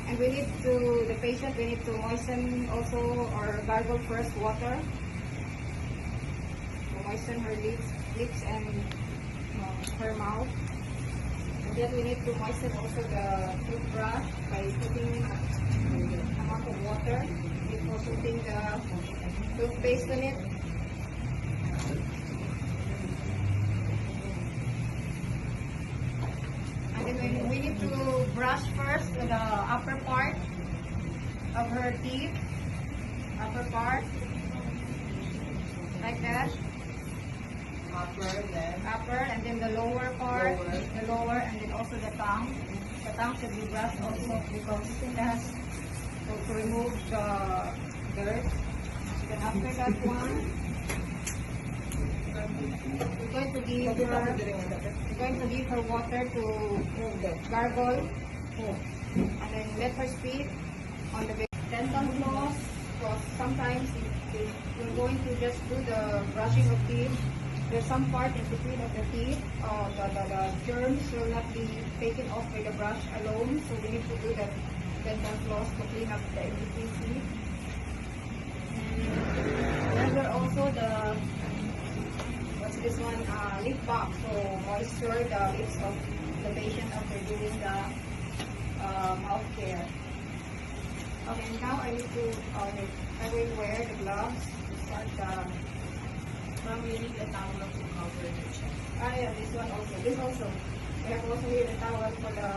And we need to, the patient, we need to moisten also or gargle first water. To moisten her lips and her mouth. And then we need to moisten also the toothbrush by putting a amount of water before putting the toothpaste on it. And then we need to brush first the upper part of her teeth. Upper part. Like that. Upper, and then the lower part, the lower, and then also the tongue. The tongue should be brushed also because it has to remove the dirt. Then after that one, we're going to give her water to gargle, and then let her spit on the dental floss. Because sometimes if we're going to just do the brushing of teeth, there's some part in between of the teeth, the germs will not be taken off by the brush alone, so we need to do the dental floss to clean up the in-between teeth. And there's also the, what's this one, lip balm, so moisture the lips of the patient after doing the mouth care. Okay, now I need to, I will wear the gloves to start the. We need a towel to cover the chest. Yeah, this one also. This also. We have also here a towel for the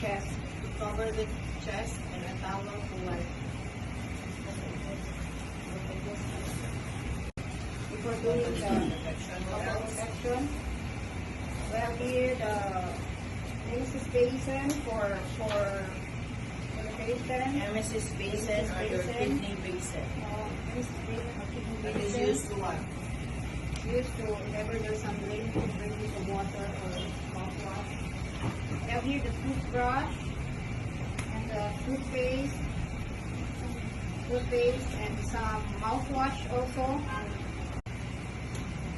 chest. To cover the chest and a towel to wipe. Before doing the protection, we have here the Mrs. Basin for the patient. Emesis basin or your kidney basin. Mrs. Basin or kidney That is basin. used to what? Used to whenever there's some rain, bring it of water or mouthwash. We have here the toothbrush and the toothpaste and some mouthwash also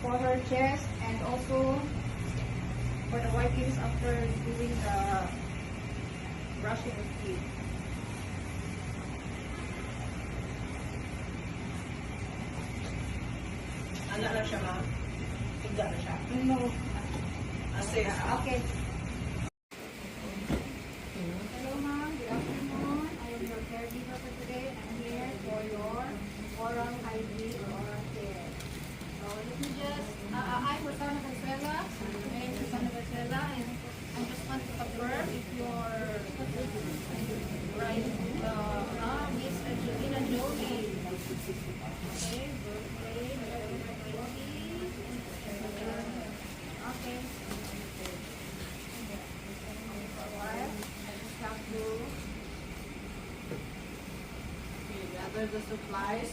for her chest, and also for the wipings after doing the brushing of teeth. Ano na siya, ma'am? Tigda na siya. No. Kasi, Okay. Hello ma'am, good afternoon. I am your caregiver for today. I'm here for your oral hygiene or oral care. So let me just, I'm Rosana Vancela. My name is Rosana Vancela, and I just want to confirm if you're right, Miss Angelina Jolie. Okay, birthday, okay. Alright, I just have to gather the supplies.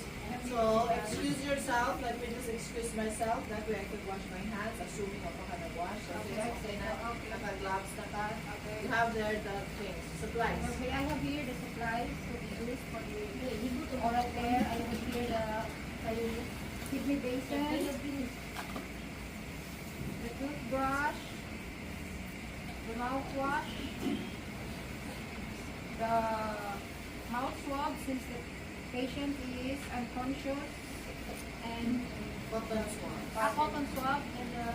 So, excuse yourself. Let me just excuse myself. That way I could wash my hands, assuming ako ka nag-wash. So, okay na. Naka-gloves na ka. You have there the things, supplies. Okay, I have here the supplies to be used for the oral care. I have here the kidney basin, the toothbrush, the mouthwash, the mouth swab since the patient is unconscious, and Cotton swab. a cotton swab, and the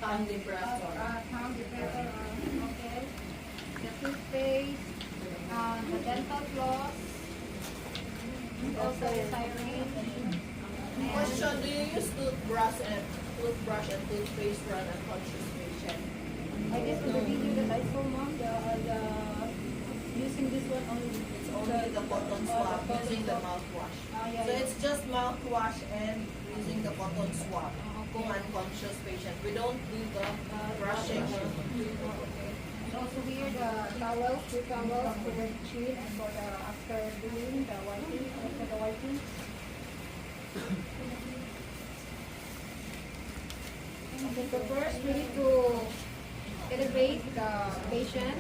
Tongue depressor. tongue depressor, okay, the toothpaste, the dental floss, also the siren. Question, do you use toothbrush and toothpaste for an unconscious patient? I guess in the video that I saw, mom, the using this one only. It's only the cotton swab using the mouthwash. Yeah, So yeah. it's just mouthwash and using the cotton swab kung unconscious patient. We don't do the brushing. And also here the towels, two towels for the chin and for the after doing the wiping, after the wiping. Okay, so first we need to elevate the patient.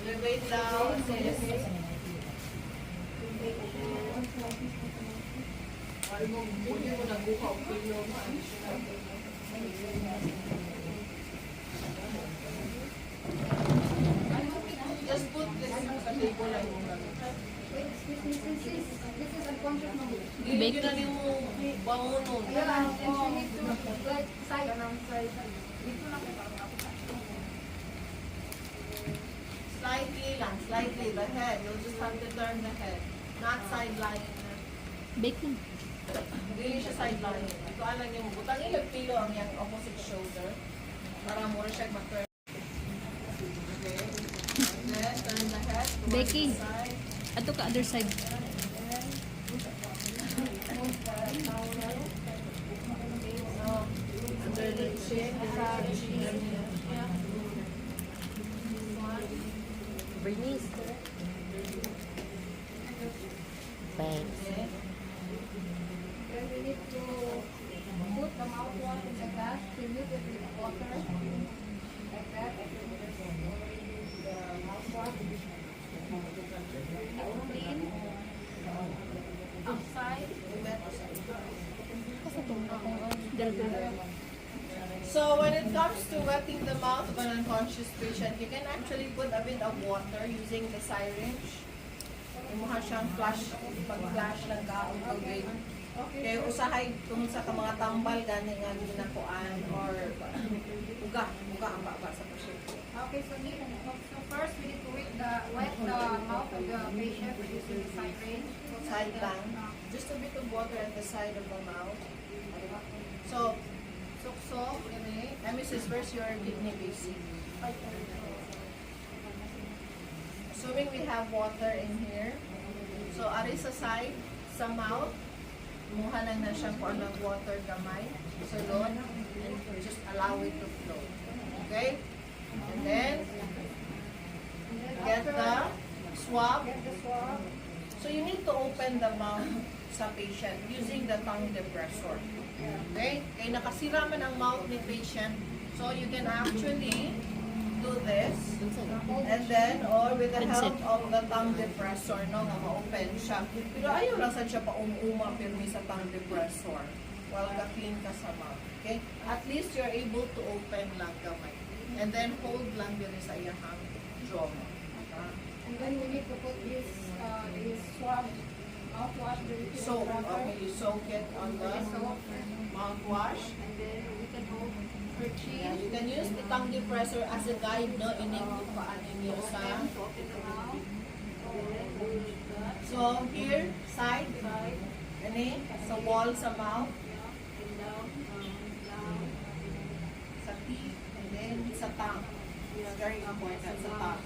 Elevate down, sis. Ay mo, hindi mo naguhaw pilo. Just lang yung gamit. Wait, excuse me, this is unconscious no. Dili yun na mo bangonon. Yeah, and she need to like side. Dito lang ko parang ako. Slightly lang, slightly the head. You'll just have to turn the head. Not side lying. Baking. Dili siya side lying. Ito alam niyo, butang ilang pilo ang yung opposite shoulder. Para mo siya mag-turn. Okay. And then, turn the head. towards Becky. the side. Ato ka other side. So, under the chin. Bernice. Thanks. Okay. Then we need to put the mouthwash in the glass, dilute it with water. Like that. The mouthwash. Clean. Outside. So when it comes to wetting the mouth of an unconscious patient, you can actually put a bit of water using the syringe. Imuha siyang flash, pag-flash ng kaong tubig. Kaya usahay kung sa mga tambal gani nga ginakuan or uga ang baba sa pasyente. Okay, so first we need to wet the mouth of the patient using the syringe. Side lang. Just a bit of water at the side of the mouth. So, suksok, gani. Emesis, where's your kidney basic? Assuming we have water in here. So, ari sa side, sa mouth, muha lang na siyang kung anong water gamay. Sulod, and just allow it to flow. Okay? And then, get the swab. Get the swab. So, you need to open the mouth sa patient using the tongue depressor. Okay? Kaya nakasira man ang mouth ni patient, so you can actually do this. And then, or with the help of the tongue depressor, no, nga ma-open siya. Pero ayaw lang sa siya pa umuma pirmi sa tongue depressor while ka-clean ka sa mouth. Okay? At least you're able to open lang gamay. And then, hold lang din sa iyahang jaw. And then we need to put this swab mouthwash. So, okay, you soak it on the mouthwash. And then we can hold her chin. You can use the tongue depressor as a guide, no? Ining paanin niyo sa... Open the mouth. So, here, side, ani, sa wall, sa mouth, And down. sa teeth, and then sa tongue. It's very important sa tongue.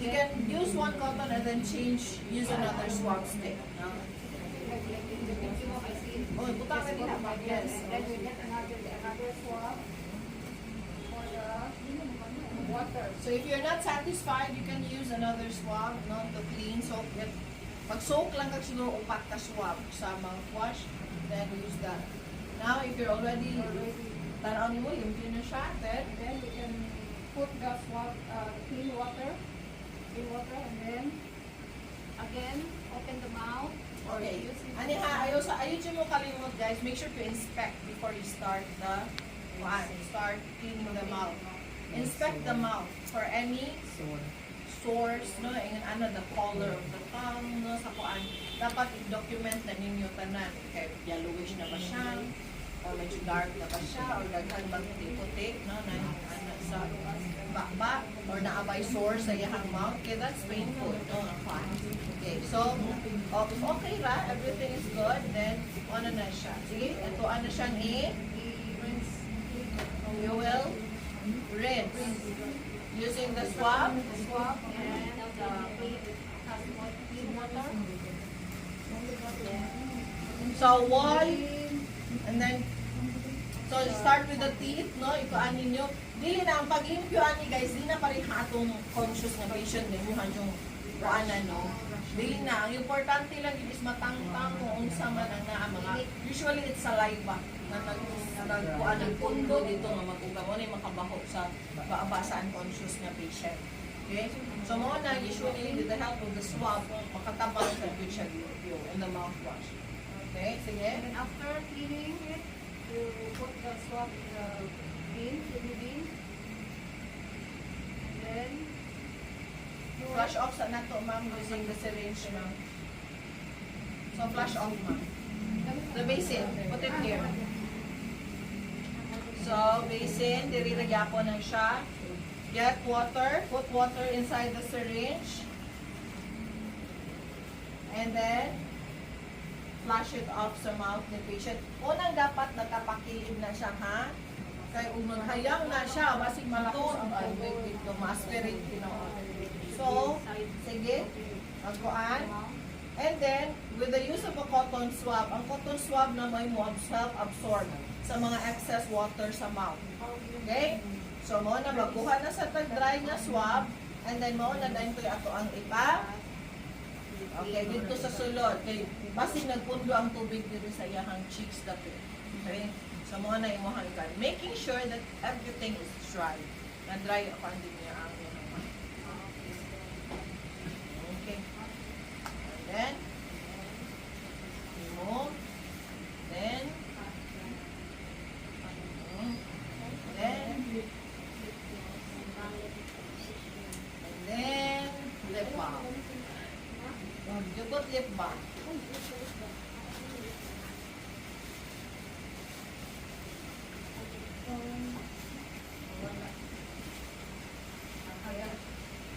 You can use one cotton and then use another swab stick. No? Oh, buta ka nila. Yes. Then we get another swab for the water. So if you're not satisfied, you can use another swab, no, to clean. So pag-soak lang ka siguro upat ka swab sa mouthwash, then use that. Now, if you're already tanaw mo, yung na siya, then Then we can put the swab, clean water, and then again open the mouth. okay. Ani ha, ayun mo kalimot guys, make sure to inspect before you start the start cleaning the mouth. Inspect the mouth for any sores, no, and the color of the tongue, no, sa kuan. Dapat i-document na ninyo tanan. Okay, yellowish na ba siya? Or medyo dark na ba siya? Or daghan bang puti-puti, no, na sa baba? Or naabay sore sa iyang mouth? Okay, that's painful, no, kuan. Okay, so, if okay ra, everything is good, then, ano na siya? Sige, ito ano siyang Rinse. you will rinse. Using the swab, The swab and the clean water. so wall, and then, so start with the teeth, no? Ikuan ninyo. Dili na, ang pag-limpyo ani guys, di na pa rin hatong conscious na patient din mo yung kuanan, no? Dili na, ang importante lang yun is matangtang kung unsa man ang naa mga, usually it's saliva na nagkuan ng pundo dito nga mag-uga mo na yung makabaho sa paaba sa unconscious na patient. Okay? So mo na usually with the help of the swab, makatabang sa good siya view and the mouthwash. Okay, sige. And then after cleaning it, you put the swab in the bin, kidney bin. then Flush off sa nato, ma'am, using the syringe, ma'am. So, flush off, ma'am. The basin, put it here. So, basin, diri nagyapon na siya. Get water, put water inside the syringe. And then, flush it off sa mouth ni patient. Unang dapat nakapakilid na siya, ha? Kaya unang hayang na siya, basig malakas ang tubig dito, ma-aspirate ginawa. So, sige, magkuan. And then, with the use of a cotton swab, ang cotton swab na may mo self-absorb sa mga excess water sa mouth. Okay? So, mo na magkuha na sa tag-dry na swab, and then mo na dahil ito ato ang ipa. Okay, dito sa sulod. Okay, basig nagpundo ang tubig dito sa iyahang cheeks dati. Okay? So, mo na imuhang ikan. Making sure that everything is dry. Na dry upon din niya ang iyahang mouth. Okay. And then, remove. Then, and then, lip balm. You put lip balm.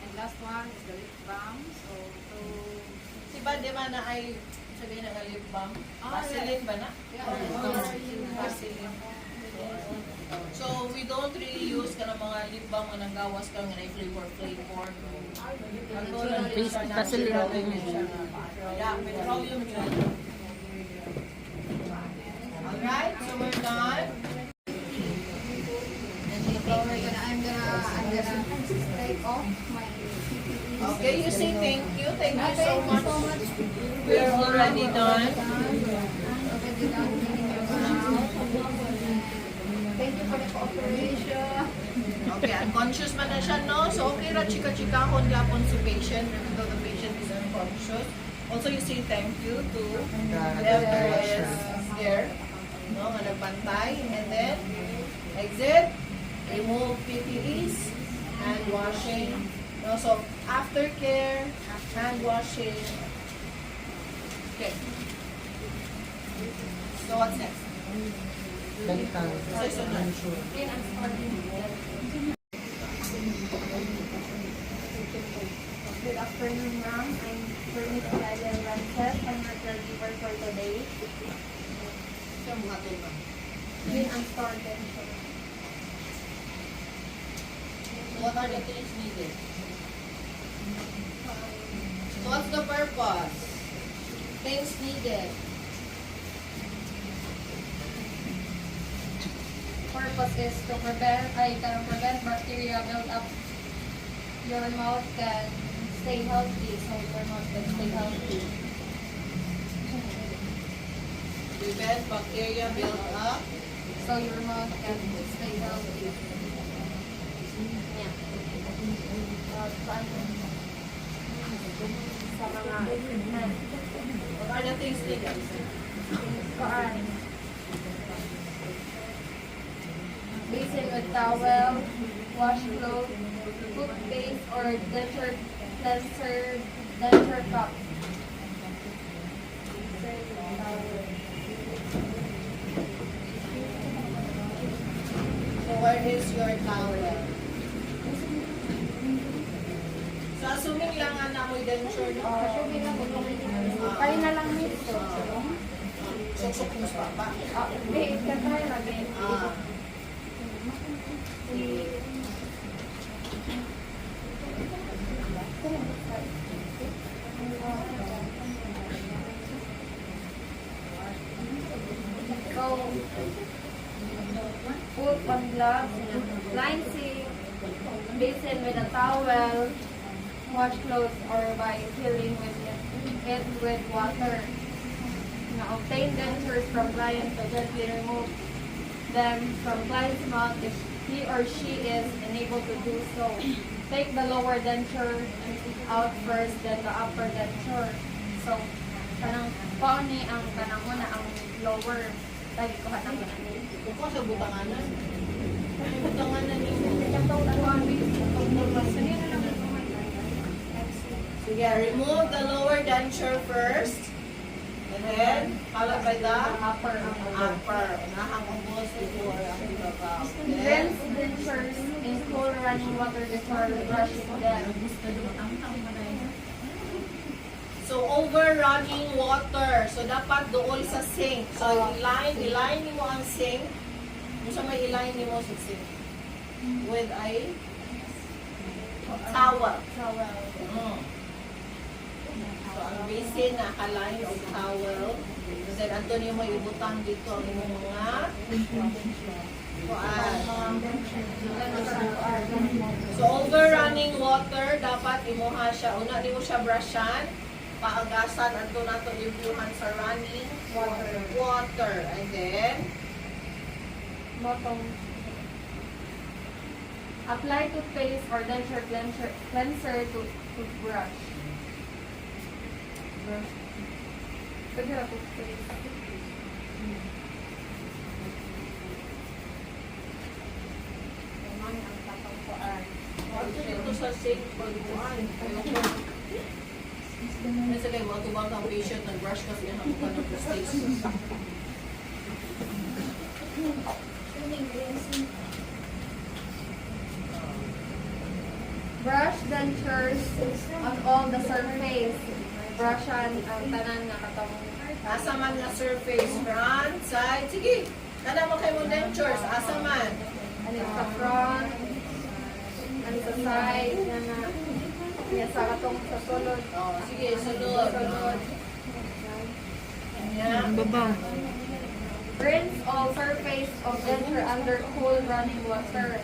and last one is the lip balm. So to Si ba di man na ay sabihin na nga lip balm? Vaseline ba na? Vaseline. So, we don't really use ka ng mga lip balm na nanggawas ka nga na flavor. Vaseline. Yeah, petroleum gel. Alright, so we're done. so I'm gonna take off my PPE. Okay, you say thank you. Thank you so Thank you much. so much. We're already done. Already done cleaning your mouth. Thank you for the cooperation. Okay, unconscious man na siya, no? So, okay ra chika-chikahon gapon si patient, even though the patient is unconscious. Also, you say thank you to whoever is there, no? Nga nagbantay. And then, exit, remove PPEs, hand washing. No? So, aftercare, hand washing. Okay. So, what's next? So, sunod. Then I'm starting Good afternoon, ma'am. I'm Bernice Lalian Rances. I'm your caregiver for today. Siya mga tulong. Then I'm starting. So what are the things needed? So what's the purpose? Things needed. Purpose is to prevent bacteria build up your mouth can stay healthy, so your mouth can stay healthy. Prevent bacteria build up. So your mouth can stay healthy. Yeah. Sa mga What are the things needed? basin with towel, washcloth, toothpaste or denture cleanser, denture cup. So where is your towel? So assuming lang nga na amoy denture, no? Kaya na lang nito. Suksok mo sa papa. Hindi, kaya lagi. So, put on gloves, line sink, basin with a towel, wash clothes or by filling it with water. Now, obtain dentures from client to gently remove them from client's mouth if he or she is unable to do so. Take the lower denture out first, then the upper denture. So, kanang pauni ang kanang una ang lower. Lagi ko hanang ganun. Kung sa butanganan. Butangan na ni. Sige, remove the lower denture first. And then, followed by the upper. Nahang ubos before ang ibabaw. Then, Rinse dentures in cool running water before brushing them. so over running water. So dapat doon sa sink. So i-line mo ang sink. Kung sa may i-line mo sa sink. With a towel. Mm. So ang basin naka-line of towel. Then ato niyo may ibutang dito ang inyong mga kuan. So over running water, dapat imuha siya. Una nimo siya brushan, paagasan ato nato ibuhan sa running water. And then Bottom. Apply toothpaste or denture cleanser to toothbrush. Pwede na toothpaste. Naman ang tapang kuan. ato dito sa sink pagkuan. May sila yung mga tubang kang patient nag-brush kasi yung hamukan ng prostate. Brush dentures on all the surface. Brushan ang tanan nga katong Asa man nga surface, front, side, sige. Kada mo kayo mong dentures, asa man. ano sa front, ano sa side, nga niya sa katong sa sulod. Oh, sige, sunod. Yan. Babaw. Rinse all surface of denture under cool running water.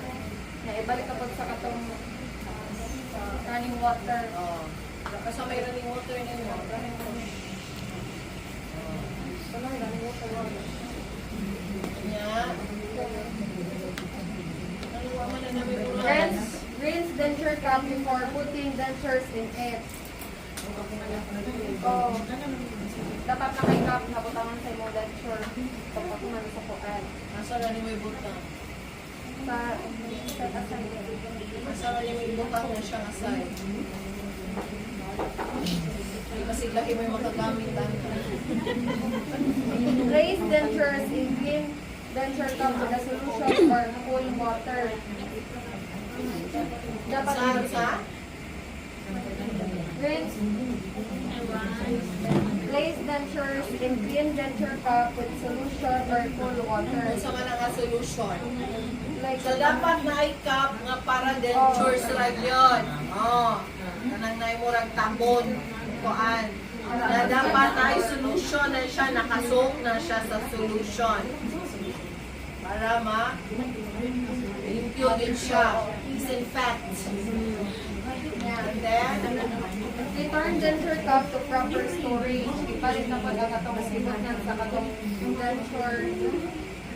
Na ibalik kapag sa katong running water. Oh. Kasi may running water ninyo. Running water. Yan. Ano man na namin muna? Rinse denture cup before putting dentures in it. Oh, dapat na may cup na butangan sa imong denture kapag man sa kuan. Asa na ni may butang? Sa asay. Asa na ni may butang na siya asay? Kasi laki may makagamit lang. Place dentures in green denture cup with a solution or cool water. Dapat Sa? rinse. Place dentures in green denture cup with solution or cool water. Kung sa man ang solution. Like So, dapat na cup nga para dentures lang yun. Oh. Kanang naimurag tabon. Kuan. Na dapat ay solution na siya, nakasok na siya sa solution. Para limpyo din siya. Disinfect. And then, return denture cup to proper storage. Ipalit na pag ang katong sibot na sa katong denture.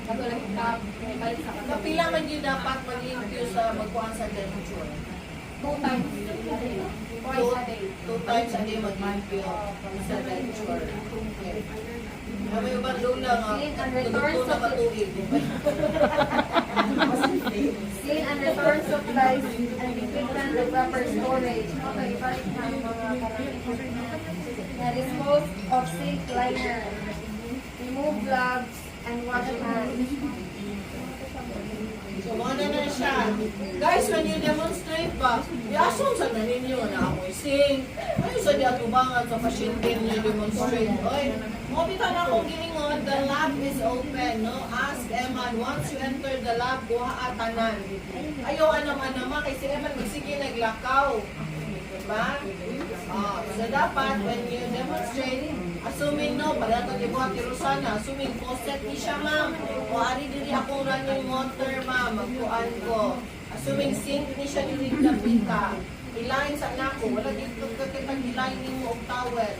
Katong cup. Ipalit sa katong. kapila man yun dapat mag-limpyo sa magkuhan sa denture. 2 times. Twice a day. 2 times a day mag-limpyo sa denture. Okay. Kami yung bandula nga, Clean and return tututo na katuig. Clean and return supplies and equipment to proper storage. Okay, ipalit na ang mga na dispose of sink liner. Remove gloves and wash hands. So, mga na siya. Guys, when you demonstrate ba, i-assume sa ninyo na amoy sing. Ayun sa di atubangan sa pasyente niyo demonstrate. Oy, mo bitan akong gilingon, the lab is open, no? Ask Eman, once you enter the lab, buha atanan. Ayaw naman, kasi Eman, sige naglakaw. Diba? Oh, so dapat, when you demonstrate, assuming no, pala ito di buhat ni Rosana, assuming poset ni siya ma'am, o ari diri akong running water ma'am, magkuan ko. Assuming sink ni siya diri kapita, ilain sa nako, wala dito kakitag ilain ni mo og towel.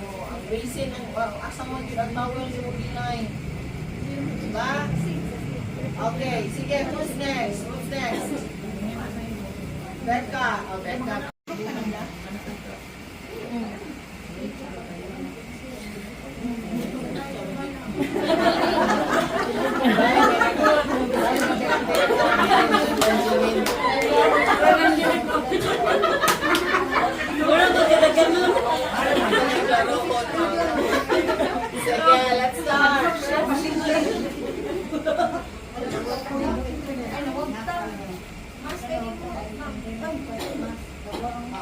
O, ang basin, asa mo yun ang towel ni mo ilain. Diba? Okay, sige, who's next? Who's next? Becca. Oh, Becca. Very good.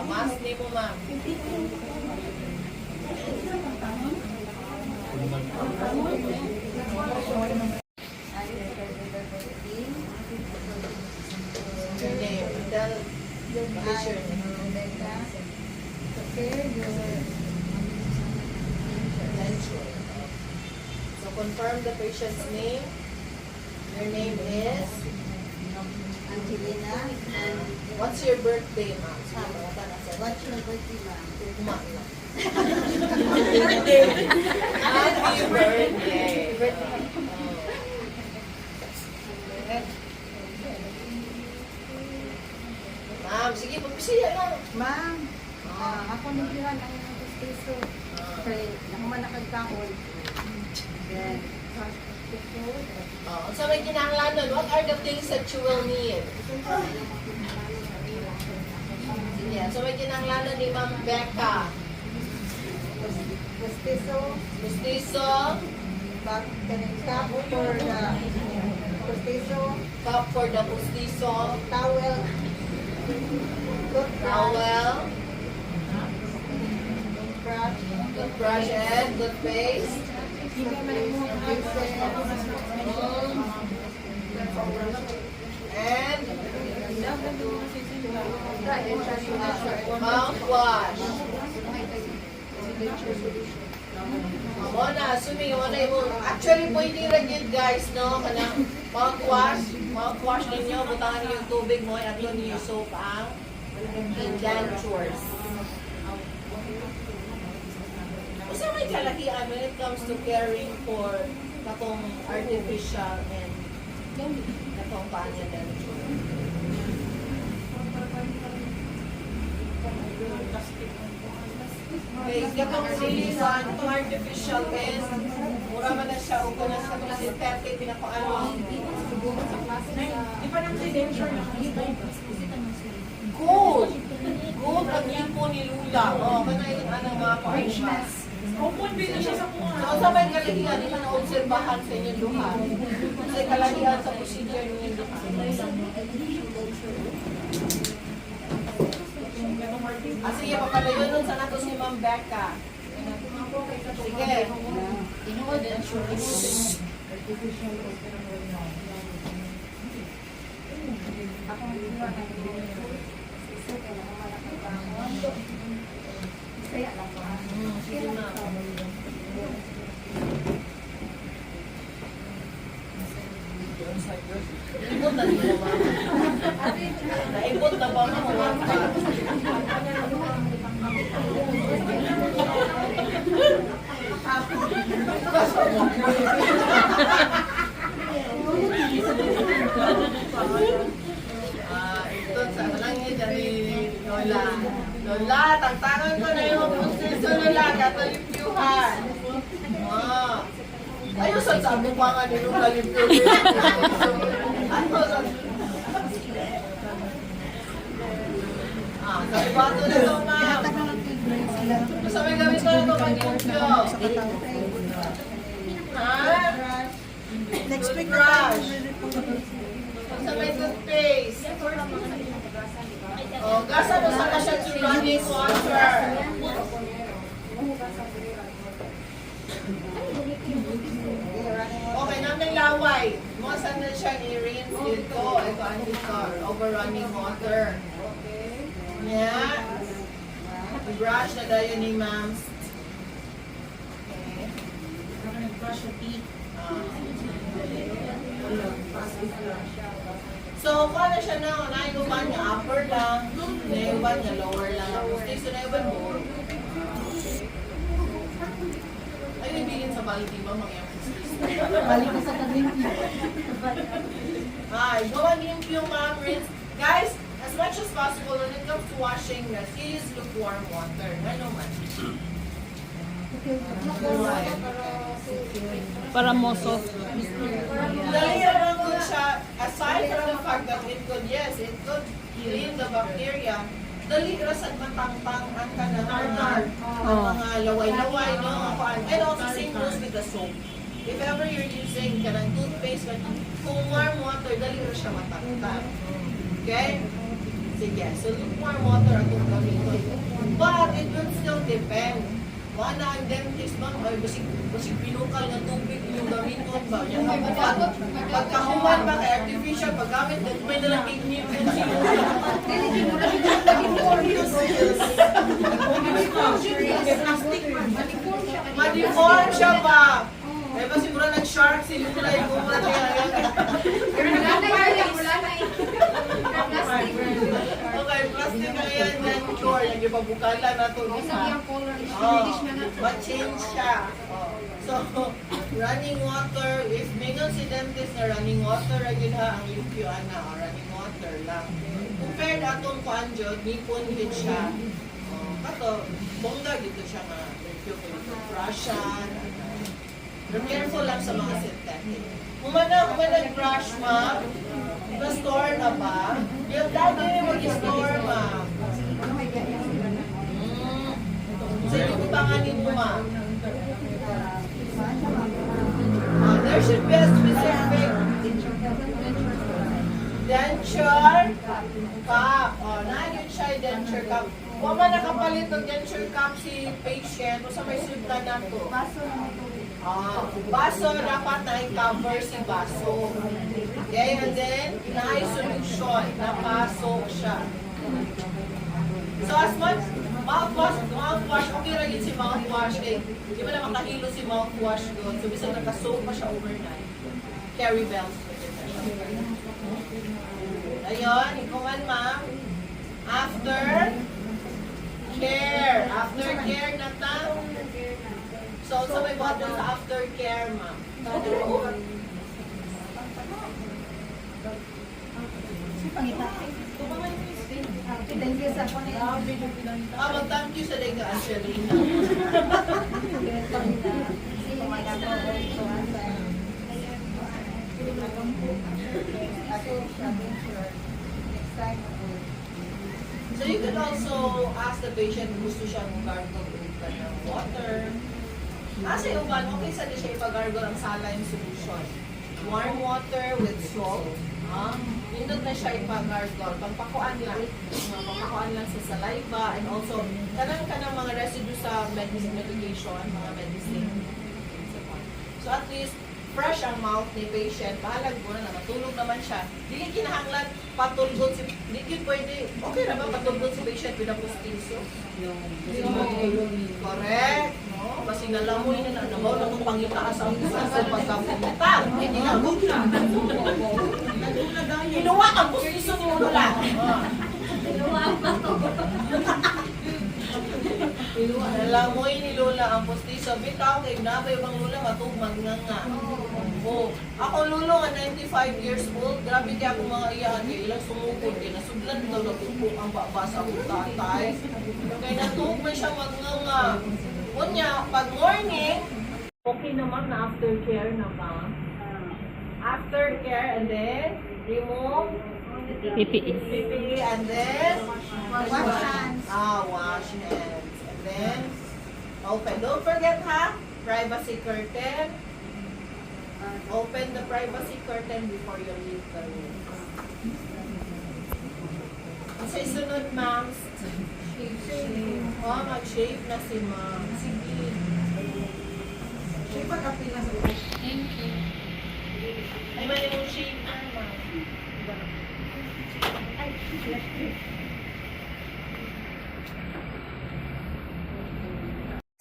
Mask ni mo, ma'am. Your name. Tell what is your name. Denture. So confirm the patient's name. Your name is? Angelina. And what's your birthday, ma'am? Sige, mga na sa What's your birthday, ma'am? Tugma lang. Happy birthday. Ma'am, sige, pagpisiya lang. Ma'am, ako nagbihan ang gusto. Kaya nakuman na kagkahol. Then, Oh, so may kinahanglanon, what are the things that you will need? Sige, so may kinahanglanon ni Ma'am Becca. gustiso, Gustiso, cup for the gustiso, cup for the gustiso, towel, towel, brush, toothbrush and toothpaste, and mouthwash. Muna, assuming mo na yung actually pwede rin yun guys, no? Kanang mouthwash ninyo, butangan niyo yung tubig mo, at yun yung soap ang dentures. Kasi may kalakihan when it comes to caring for katong artificial and katong panya denture. Okay, katong silisan, itong artificial is mura man na siya o kung nasa mga synthetic, pinakuan gold! Gold ang lipo ni Lula. O, kana yung anang mga pa-artimas. So, sa may kalahian, di man na-obserbahan sa inyong duha. Sa kalahian sa procedure ninyong duha. Sige, papalayo nun sa nato si Ma'am Becca. Sige. Sige na. Naibot na din mo, ma'am. Naibot na ba mo, ma'am? Ito sa malangit dari Lola. Lola, tagtangan ko na yung pustiso Lola, katalimpyuhan. Ayun sa sabi pa nga ni Lola limpyuhan. Ano sa... Sabi ba ito na ito, ma'am? Basta may gawin ko na ito pag-limpyo. Ha? next week Toothbrush. Basta may toothpaste. Oh, gasa mo sa siya to running water. Okay, namin laway. Mo saan na siya i-rinse dito. Ito ang dito. Over running water. Yeah. Brush na tayo ni ma'am. Okay. Brush your teeth. So, kung ano siya na, naiuban niya upper lang, naiuban niya lower lang. Okay, so naiuban mo. Ay, ibigin sa bality ba, mga balik ka sa kabin. Ay, go and limpyo, ma'am. Rinse. Guys, as much as possible, when it comes to washing, use lukewarm water. Ano man. Para moso. Dahil naman good siya, aside from the fact that it could, yes, it could clean the bacteria, dali rasad matangtang ang kanang mga laway-laway, no? And also same goes with the soap. If ever you're using kanang toothpaste, kung warm water, dali rin siya matangtang. Okay? Sige, so lukewarm water atong gamiton. But it will still depend. Wala ang dentist ba? Ay, basig pinukal na tubig yung gamiton ba? Yan ang pagkahuman ba kay artificial paggamit, may dalang ignition siya. Ma-deform siya ba? Eh ba siguro nag-shark si Lula yung kumula niya. Okay, plastic na yan, yan cure. Nag-ibabukala na ito. Ma-change siya. So, running water, if mingon si dentist na running water, agad ha, ang UQ na, running water lang. Compared atong kuanjo, nipon din siya. Kato, bongga dito siya nga, Russian, pero careful lang sa mga synthetic. Kung nag-brush, ma, na-store na ba? Yung dati mag-store, ma. So, yung panganin mo, ma. There should be a specific denture cup. Nahagin siya yung denture cup. Kung man nakapalit ng denture cup si patient, o sa may sulta na to. Baso, dapat na-cover si baso. Okay, and then, na-solution, napasok siya. So, as much, mouthwash, okay rin si mouthwash. Eh, di ba na makahilo si mouthwash doon? So, bisa nakasoak pa siya overnight. Carry bells. Ayun, ikuman ma'am. After care na ta. So, sa may bottle sa aftercare, ma'am. Thank you sa kunin. Mag-thank you sa Lega Angelina. So you could also ask the patient kung gusto siyang gargle ng water. Asa yung ban, okay sa di siya ipag-gargle ang saline solution. Warm water with salt. Nindot na siya ipag-gargle. Pagpakuan lang. Pagpakuan lang sa saliva and also kanang mga residue sa medication, mga medicine. So at least fresh ang mouth ni patient, bahalag mo na matulog naman siya. Dili kinahanglan patulgod si dili pwede. Okay ra ba patulgod si patient with a pustiso? Correct. No, basi nalamoy na nabaw na kung pangitaas ang sa pagkapunta. Hindi na gugna. Inuwa ang pustiso ni Lula. Inuwa pa to. Nalamoy ni Lola ang pustiso. Bitaw kay nabay bang Lola matugmag nga. Oh, ako lulo nga 95 years old, grabe kaya ako mga iyahan kay ilang sumugod kay nasudlan daw nagpupok ang babasa akong tatay. Kaya natugmay siya magnganga. Unya, pag morning, okay naman na aftercare na ba? Aftercare and then remove PPE. PPE and then Wash hands. Wash hands. And then open. Don't forget ha, privacy curtain. Open the privacy curtain before you leave the room. Sa sunod, ma'am. Mag-shave na si ma'am. Sige. Shave pag-apil na sa ulo. Thank you. Ay, mali mong shave na, ma'am.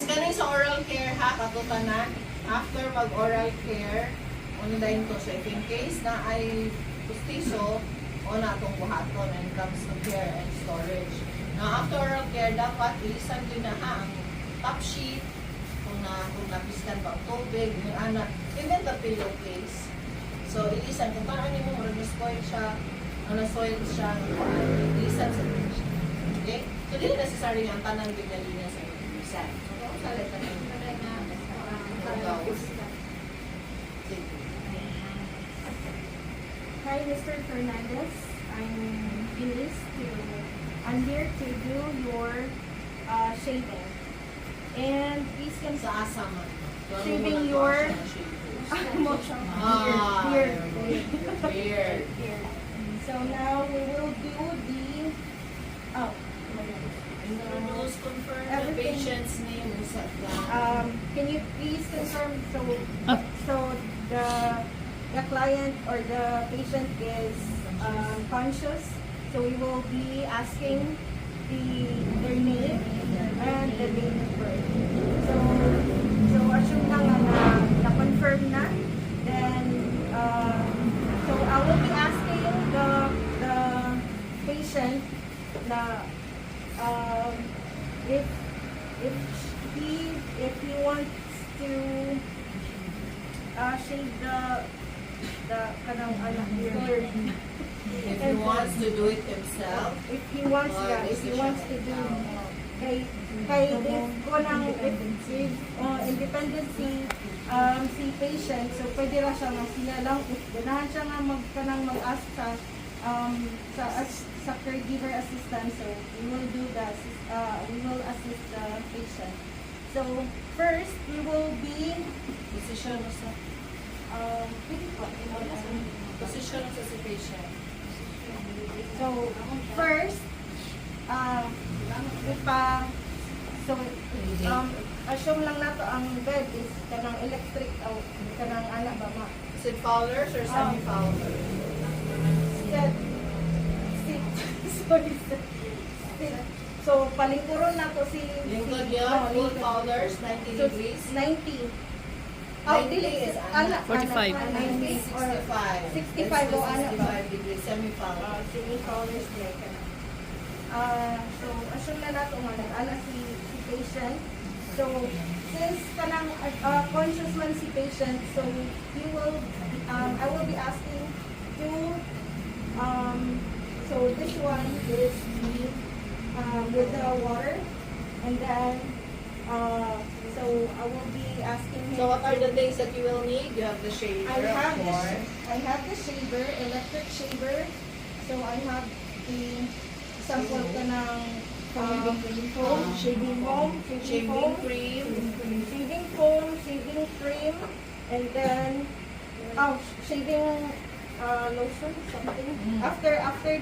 Ganun sa oral care ha, katutanan. After mag-oral care, ano dahil to? So if in case na ay pustiso, o na itong buhaton when it comes to care and storage. Now, after oral care, dapat ilisan din na ha, ang top sheet, kung napiskan ba ang tubig, yung anak, even the pillowcase. So, ilisan, kung parang mo, na-spoil siya, na-soil siya, ilisan sa fridge. Okay? So, hindi necessary ang tanang binalina sa ilisan. So, kung sa letra na Hi, Mr. Fernandez. I'm here to do your shaving. And please can sa asa man. Shaving your beard. Beard. So now we will do the Oh. Introduce, confirm the Everything. patient's name, usap ka. Can you please confirm so the client or the patient is conscious, so we will be asking their name and the date of birth. So assume na nga na confirm na, then so I will be asking the patient na if he wants to shave the kanang anak beard. If he wants to do it himself, If he wants, Or yeah, if he wants to do kay if kunang if independent si patient, so pwede ra siya nga sila lang if ganahan siya nga mag-ask sa caregiver assistant, so we will do that. We will assist the patient. So first we will be position mo sa position mo sa si patient. so first assume lang nato ang bed is kanang electric o kanang ana ba ma Is it Fowlers or semi-Fowlers? sorry so palingkuron nato si Lingkod yun, full Fowlers, 90 so, degrees. 90 90 dili is ana 45. 90 or 65. 65 o ana ba 65 degrees, semi-Fowlers. sige colors like so assume na nato nga nag-ana si patient. So since kanang conscious man si patient, so he will I will be asking to so this one is with the water, and then so I will be asking him. So what are the things that you will need? You have the shaver, I have of course. I have the shaver, electric shaver. So I have the sample ka ng foam, shaving foam, Shaving cream. shaving foam, shaving cream, and then shaving lotion, something. After After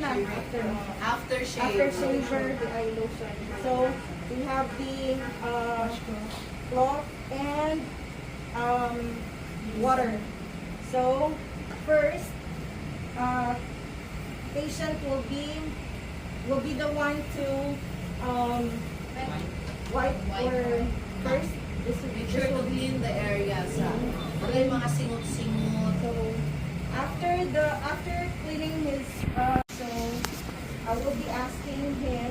shave. after shaver, the eye lotion. So we have the cloth and water. So first, patient will be the one to wipe or first. Make sure to clean the area sa wala yung mga singot-singot. So after cleaning his so I will be asking him.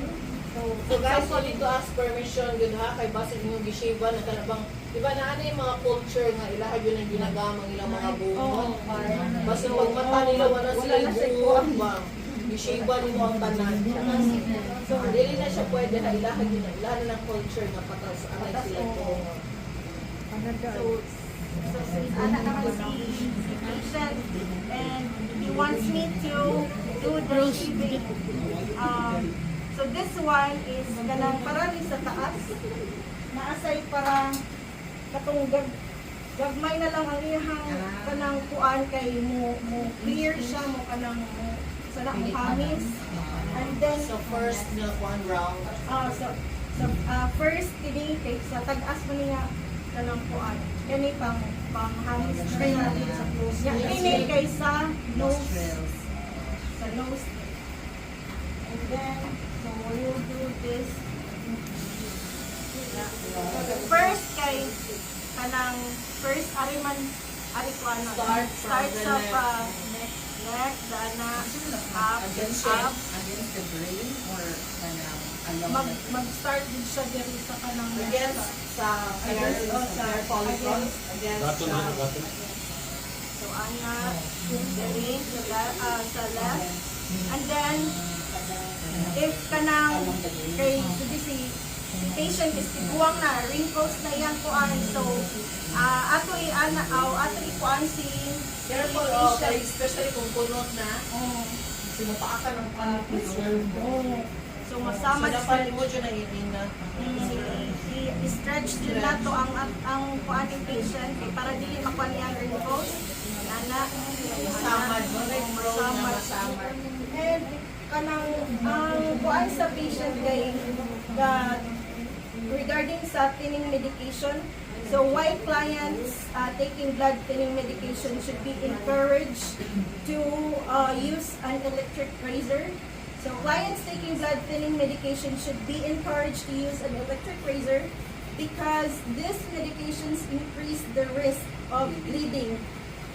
So guys, you need to ask permission good ha kay basin yung gishiba na kanabang di ba na ano yung mga culture nga ilaha yun ang ginagamang ilang mga bungot. Basta pag mata nila wala sila yung buhok ba. Gishiba nimo ang tanan. So dili na siya pwede na ilaha yun ilaha na ng culture nga patas anay sila yung So since anak naman si patient and he wants me to do the shaving, so this one is kanang para ni sa taas, naasay para katong gagmay na lang ang iyang kanang kuan kay mo clear siya mo kanang sana mo hamis, and then So first milk one round. so first kini kay sa tag-as mo niya kanang kuan kani pang hamis try natin sa close ya kini kay sa nose and then so we will do this first kay kanang first ari ko ano Start sa from the neck dana up Against up Against the grain or along the mag-start din siya diri sa kanang against sa hair follicles against so ana diri sa left, and then if kanang kay si patient is tiguang na wrinkles na yan kuan, so ato ikuan si careful okay, especially kung punot na sinupaakan ng so masama so dapat mo dyan na inina i-stretch din nato ang kuan ng patient kay para dili makuha niya ang wrinkles ana samad mo rin bro na samad. masamad And kanang ang kuan sa patient kay regarding sa thinning medication. So why clients taking blood thinning medication should be encouraged to use an electric razor. So clients taking blood thinning medication should be encouraged to use an electric razor because these medications increase the risk of bleeding.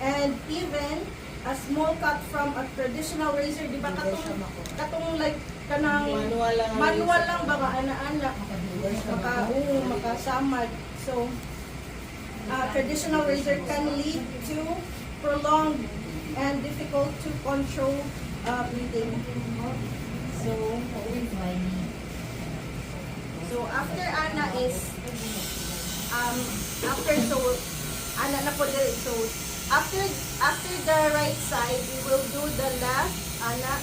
And even a small cut from a traditional razor, di ba katong like kanang manual lang baka ana-ana makasamad. So traditional razor can lead to prolonged and difficult to control bleeding. So after ana is ana na po diri. So after the right side, we will do the left ana,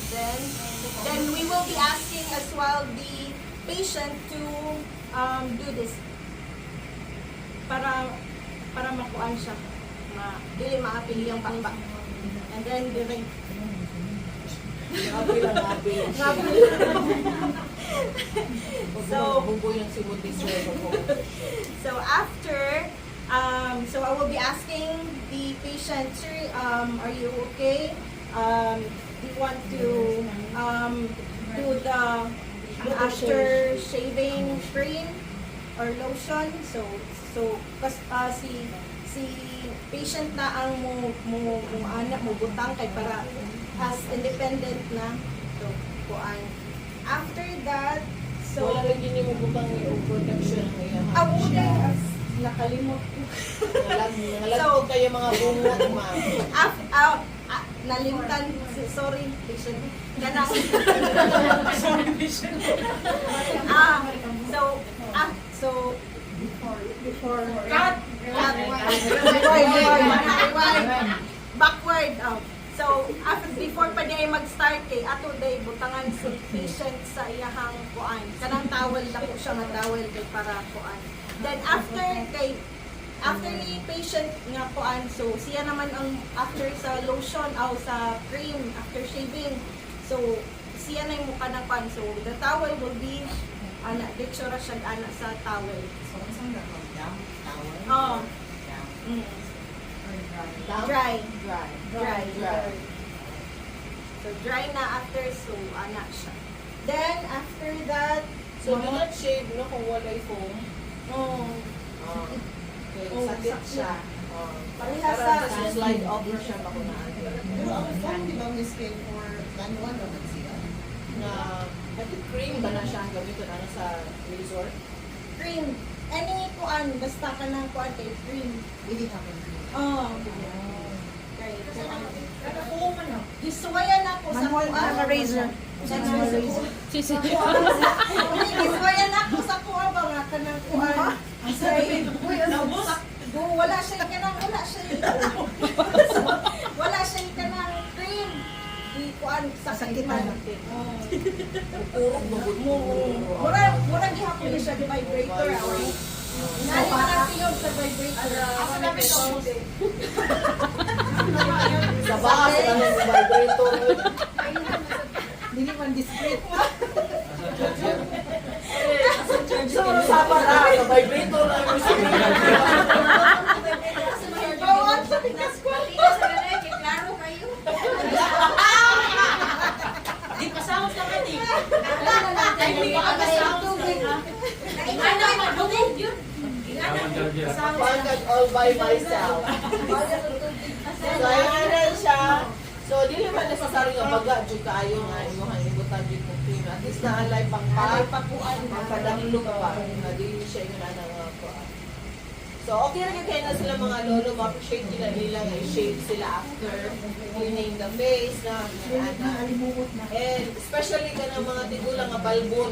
then we will be asking as well the patient to do this para makuan siya, dili maapili yung pakpak. And then direct So after, so I will be asking the patient, sir, are you okay? Do you want to do the after shaving cream or lotion? So si patient na ang mo butang kay para as independent na. So kuan. After that, so wala lagi niyo mo butang yung production ng iya. nakalimot ko. Nalagpog kayo mga bunga, ma'am. Nalimutan, sorry, patient. Ganang. So before cut, backward. So after before pa day mag-start kay ato day butangan si patient sa iyahang kuan. Kanang towel na po siya nga towel kay para kuan. Then after ni patient nga kuan, so siya naman ang after sa lotion o sa cream after shaving. So siya na yung mukha ng kuan. So the towel will be ana ditsura siya ana sa towel. So, isang down, towel? Oh. Down. Down? Dry. Dry. So dry na after, so ana siya. Then after that, So, do not shave, no, kung walay foam. oh, Okay, Oh, sakit sakit. siya. Parehas Para sa- slide over siya makunaan. Pero ang phone, di ba, Miss Kay, for manual o nagsiya? Na, I think cream ba na siya ang gamitin ano sa resort? cream. Any kuan, basta ka ng kuan kay cream. Hindi namin. Oh. Okay. Gisuwayan ako sa kuan. Manual razor. Manual razor. Sisi. Gisuwayan ako sa kuan ba nga kanang kuan. Say, wala siya kanang wala siya kanang cream. Di kuan sa Sakitan. Mura gihapon niya siya di vibrator. Nani man ang tingog sa vibrator. Ako na Sa baka sa kanang vibrator. Hindi man discreet. So, sa para, sa vibrator lang yung sabihin. Bawat sa tikas ko. Klaro kayo. Di pasahos ka ba, Tik? Pagkat all by myself. So, ayan na siya. So, di naman necessary nga baga, dyan kaayo nga, yung hangibutan dyan kong cream. At least naalay pang pakuan, pagpadanglo pa. Na di siya yung nanang kuan. So, okay rin kayo na sila mga lolo, ma-appreciate nila nga i-shave sila after cleaning the face na and especially ka ng mga tigulang nga balbon.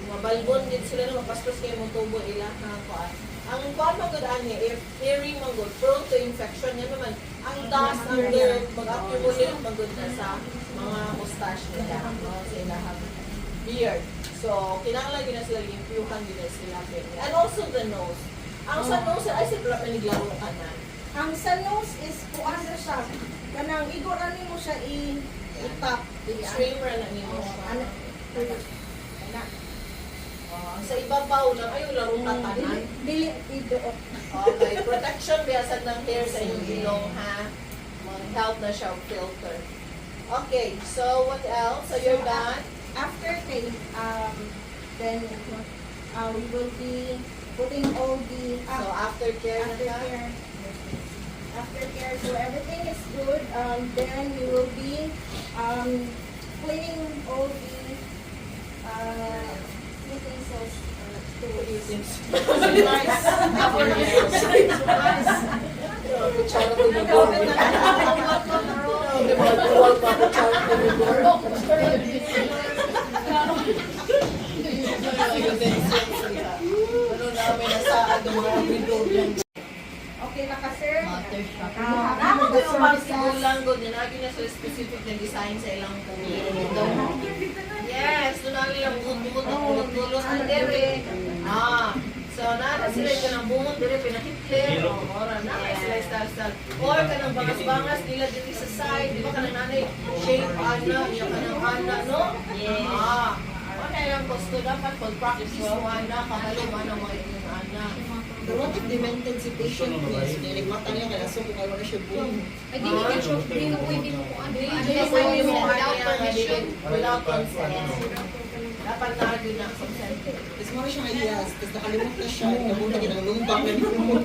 Mga balbon din sila na mapastos kayo mong tubo ila na kuan. Ang kuan magod ani, if hearing magod, prone to infection yan naman. Ang dust, ang dirt, mag-accumulate magod na sa mga mustache nila, no? Sa ilahang beard. So, kinahanglan din na sila limpyuhan din na sila. And also the nose. Ang sa nose, ay sa pala paniglaro ka na. Ang sa nose is kuan na siya. Kanang igorani mo siya i-tap. Streamer na nimo Ano? siya. Sa ibabaw lang, ayaw larong katanan. Dili, ito. Okay, protection biyasan ng hair sa inyong ilong, ha? Mag-help na siya filter. Okay, so what else? So you're done? After tape, then we will be putting all the So aftercare na siya? aftercare. So everything is good. Then we will be cleaning all the utensils. Kutsara ko na doon. Di ba, tuwag pa kutsara ko na doon. Ano namin nasaan ng mga window yan. Okay na ka, sir? Ako ko yung mga sigulang ko, ninagi na sa specific na design sa ilang puno. Yes, doon na nilang bungot-bungot ang dere. So, nana sila ka ng bungot, dere, pinakitli. Ora na, sila style-style. Or ka ng bangas-bangas, nila dito sa side. Di ba ka ng nanay, shape, ana, niya ka ng ana, no? Yes. Ano yung gusto dapat pag-practice mo, ana, kahalo, ana, mga inyong ana. Pero what if demented si patient please? Nilig mata niya kaya so kung wala siya buong. Ay, di mo ka pwede mo kung ano. Hindi Ano pwede yung mo without kanya permission. without consent. Dapat na-argue na consent. Tapos mo siya ayas, tapos nakalimot na siya, ikabuta niya ng lumbang na lumo.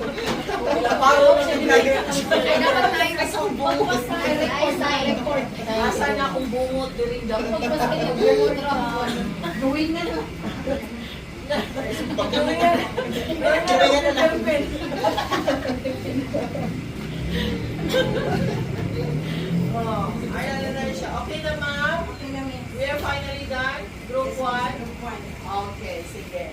Paro siya nilagay. Ay, dapat tayo kasi kung bukas na ay sa record. Asa na akong bungot during the Pagpas ka yung buong drop. Gawin na lang. Kaya na lang. Oh, ayan na siya. Okay na ma'am? Okay na, ma'am. We are finally done. Group 1. Group one. Okay, sige.